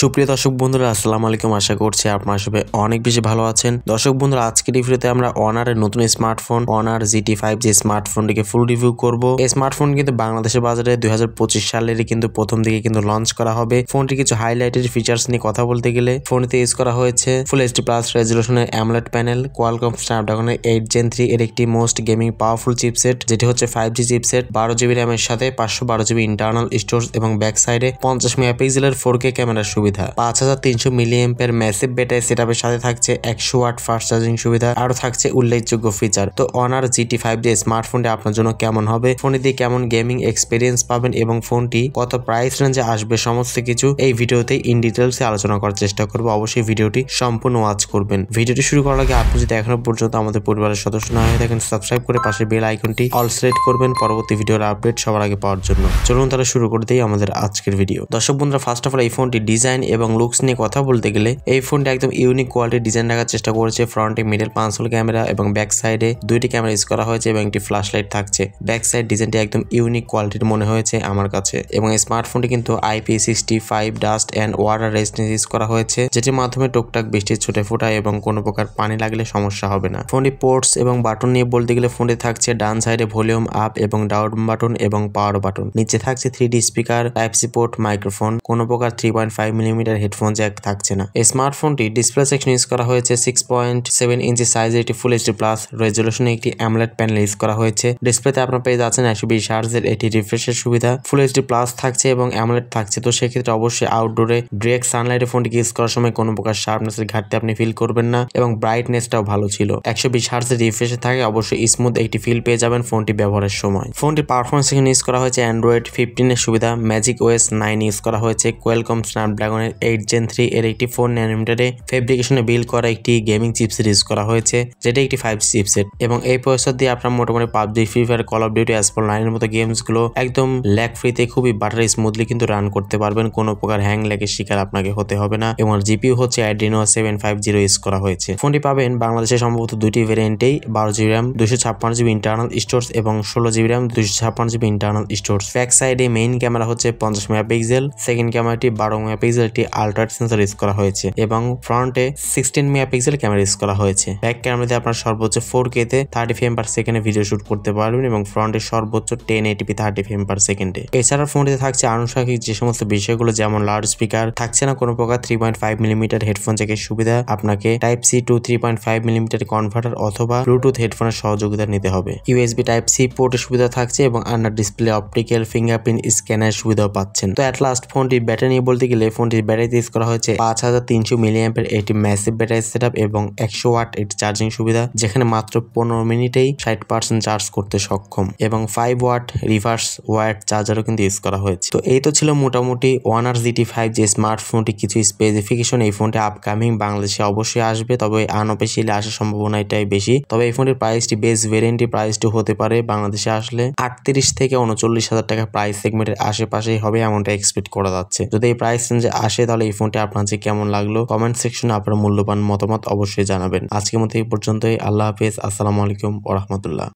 সুপ্রিয় দর্শক বন্ধুরা আসসালামু আলাইকুম। আশা করছি আপনারা সবাই অনেক বেশি ভালো আছেন। দর্শক বন্ধুরা আজকের এই ভিডিওতে আমরা অনারের নতুন স্মার্টফোন অনার GT5 যে স্মার্টফোনটিকে ফুল রিভিউ করব। এই স্মার্টফোন কিন্তু বাংলাদেশের বাজারে 2025 সালেরই কিন্তু প্রথম দিকে কিন্তু লঞ্চ করা হবে। ফোনটির কিছু হাইলাইটেড ফিচার্স নিয়ে কথা বলতে গেলে ফোনটিতে ইউজ করা হয়েছে ফুল HD+ রেজোলিউশনের অ্যামোলেড প্যানেল, কোয়ালকম স্ন্যাপড্রাগনের 8 Gen 3 এর একটি মোস্ট গেমিং পাওয়ারফুল চিপসেট যেটি হচ্ছে 5G চিপসেট, 12GB RAM এর সাথে 512GB ইন্টারনাল স্টোরেজ এবং ব্যাক সাইডে 50 মেগাপিক্সেলের 4K ক্যামেরার সুবিধা, 5300 মিলিঅ্যাম্পের ম্যাসিভ ব্যাটারি সেটআপের সাথে থাকছে 100 ওয়াট ফাস্ট চার্জিং সুবিধা, আরো থাকছে উল্লেখযোগ্য ফিচার। তো অনার GT5 যে স্মার্টফোনটি আপনার জন্য কেমন হবে, ফোনটি দিয়ে কেমন গেমিং এক্সপিরিয়েন্স পাবেন এবং ফোনটি কত প্রাইস রেঞ্জে আসবে সমস্ত কিছু এই ভিডিওতে ইন ডিটেইলসে আলোচনা করার চেষ্টা করব। অবশ্যই ভিডিওটি সম্পূর্ণ ওয়াচ করবেন। ভিডিওটি শুরু করার আগে আপনি যদি এখনো পর্যন্ত আমাদের পরিবারের সদস্য না হয়ে থাকেন সাবস্ক্রাইব করে পাশে বেল আইকনটি অল সিলেক্ট করবেন পরবর্তী ভিডিওর আপডেট সবার আগে পাওয়ার জন্য। চলুন তাহলে শুরু করে দেই আমাদের আজকের ভিডিও। দর্শক বন্ধুরা ফার্স্ট অফ অল এই ফোনটি ডিজাইন এবং লুকস নিয়ে কথা বলতে গেলে এই ফোনটি একদম ইউনিক কোয়ালিটির ডিজাইন রাখার চেষ্টা করেছে। ফ্রন্টে মিডল পাঁচল ক্যামেরা এবং ব্যাক সাইডে দুইটি ক্যামেরা ইউজ করা হয়েছে এবং একটি ফ্ল্যাশ লাইট থাকছে। ব্যাক সাইড ডিজাইনটি একদম ইউনিক কোয়ালিটির মনে হয়েছে আমার কাছে এবং এই স্মার্টফোনটি কিন্তু IP65 dust and water resistance use করা হয়েছে, যেটির মাধ্যমে টুকটাক বৃষ্টির ছোটে ফোটা এবং কোনো প্রকার পানি লাগলে সমস্যা হবে না। ফোনটি পোর্টস এবং বাটন নিয়ে বলতে গেলে ফোনটি থাকছে ডান সাইডে ভলিউম আপ এবং ডাউন বাটন এবং পাওয়ার বাটন, নিচে থাকছে 3D speaker, type-C port, microphone, কোনো প্রকার 3.5mm হেডফোন জ্যাক থাকছে না। এই স্মার্টফোনটি ডিসপ্লে সেকশন ইউজ করা হয়েছে 6.7 ইঞ্চি সাইজের একটি ফুল HD+ রেজোলিউশনে একটি অ্যামোলেড প্যানেল ইউজ করা হয়েছে। ডিসপ্লেতে আপনার পেয়ে যাচ্ছেন 120 হার্টজের এটি রিফ্রেশের সুবিধা, ফুল HD+ থাকছে এবং অ্যামোলেড থাকছে। তো সেক্ষেত্রে অবশ্যই আউটডোরে ডিরেক্ট সানলাইটে ফোনটিকে ইউজ করার সময় কোনো প্রকার শার্পনেসের ঘাটতি আপনি ফিল করবেন না এবং ব্রাইটনেসটাও ভালো ছিল। 120 হার্টজের রিফ্রেশে থাকে অবশ্যই স্মুথ একটি ফিল পেয়ে যাবেন ফোনটি ব্যবহারের সময়। ফোনটির পারফরমেন্স সেকশন ইউজ করা হয়েছে অ্যান্ড্রয়েড 15 এর সুবিধা, ম্যাজিক OS 9 ইউজ করা হয়েছে, কোয়ালকম স্ন্যাপড্রাগনের 8 Gen 3 এর একটি 4 ন্যানোমিটারে ফেব্রিকেশনে বিল্ড করা একটি গেমিং চিপসেট ইউজ করা হয়েছে যেটি একটি 5G চিপসেট এবং এই প্রসেসর দিয়ে আপনার মোটামুটি PUBG, free fire, call of duty, Asphalt 9 এর মতো গেমস গুলো একদম ল্যাগ ফ্রিতে খুবই বাটারি স্মুথলি কিন্তু রান করতে পারবেন। কোনো প্রকার হ্যাং ল্যাগের শিকার আপনাকে হতে হবে না এবং জিপিইউ হচ্ছে Adreno 750 ইউজ করা হয়েছে। ফোনটি পাবেন বাংলাদেশে সম্ভবত দুটি ভেরিয়েন্টেই, 12GB RAM 256GB internal storage এবং 16GB RAM 256GB internal storage. Back সাইডে মেইন ক্যামেরা হচ্ছে 50 মেগাপিক্সেল, সেকেন্ড ক্যামেরাটি 12 মেগাপিক্সেল একটি আল্ট্রা সেন্সর ইউজ করা হয়েছে এবং ফ্রন্টে 16 মেগাপিক্সেল ক্যামেরা ইউজ করা হয়েছে। ব্যাক ক্যামেরাতে আপনার সর্বোচ্চ 4K তে 30 ফ্রেম/সেকেন্ডে ভিডিও শুট করতে পারবেন এবং ফ্রন্টে সর্বোচ্চ 1080p 30 ফ্রেম/সেকেন্ডে। এছাড়া ফোনটিতে থাকছে আনুষঙ্গিক যে সমস্ত বিষয়গুলো যেমন লাউড স্পিকার থাকছে না, কোনো প্রকার 3.5mm হেডফোন জ্যাকের সুবিধা, আপনাকে Type-C to 3.5mm কনভার্টার অথবা ব্লুটুথ হেডফোনের সহযোগিতা নিতে হবে। USB Type-C পোর্টের সুবিধা থাকছে এবং under display optical fingerprint scanner সুবিধাও পাচ্ছেন। তো এট লাস্ট ফোনটির ব্যাটারি নিয়ে বলতে গেলে ফোনটির ব্যাটারি ইউজ করা হয়েছে 5300 মিলিঅ্যাম্পের একটি ম্যাসিভ ব্যাটারি সেটআপ এবং 100 ওয়াট একটি চার্জিং সুবিধা, যেখানে মাত্র 15 মিনিটেই 60% চার্জ করতে সক্ষম এবং 5 ওয়াট রিভার্স ওয়াট চার্জারও কিন্তু ইউজ করা হয়েছে। তো এই তো ছিল মোটামুটি অনার GT5 যে স্মার্টফোনটি কিছু স্পেসিফিকেশন। এই ফোনটি আপকামিং বাংলাদেশে অবশ্যই আসবে, তবে আনঅফিশিয়ালি আসার সম্ভাবনা এটাই বেশি। তবে এই ফোনটির প্রাইসটি বেস ভেরিয়েন্টের প্রাইসটি হতে পারে বাংলাদেশে আসলে 38 থেকে 39,000 টাকা প্রাইস সেগমেন্টের আশেপাশেই হবে এমনটা এক্সপেক্ট করা যাচ্ছে। যদি এই প্রাইস রেঞ্জে আসে তাহলে এই ফোনটি আপনার যে কেমন লাগলো কমেন্ট সেকশনে আপনার মূল্যবান মতামত অবশ্যই জানাবেন। আজকের মতো এই পর্যন্তই। আল্লাহ হাফেজ, আসসালামু আলাইকুম ওয়া রাহমাতুল্লাহ।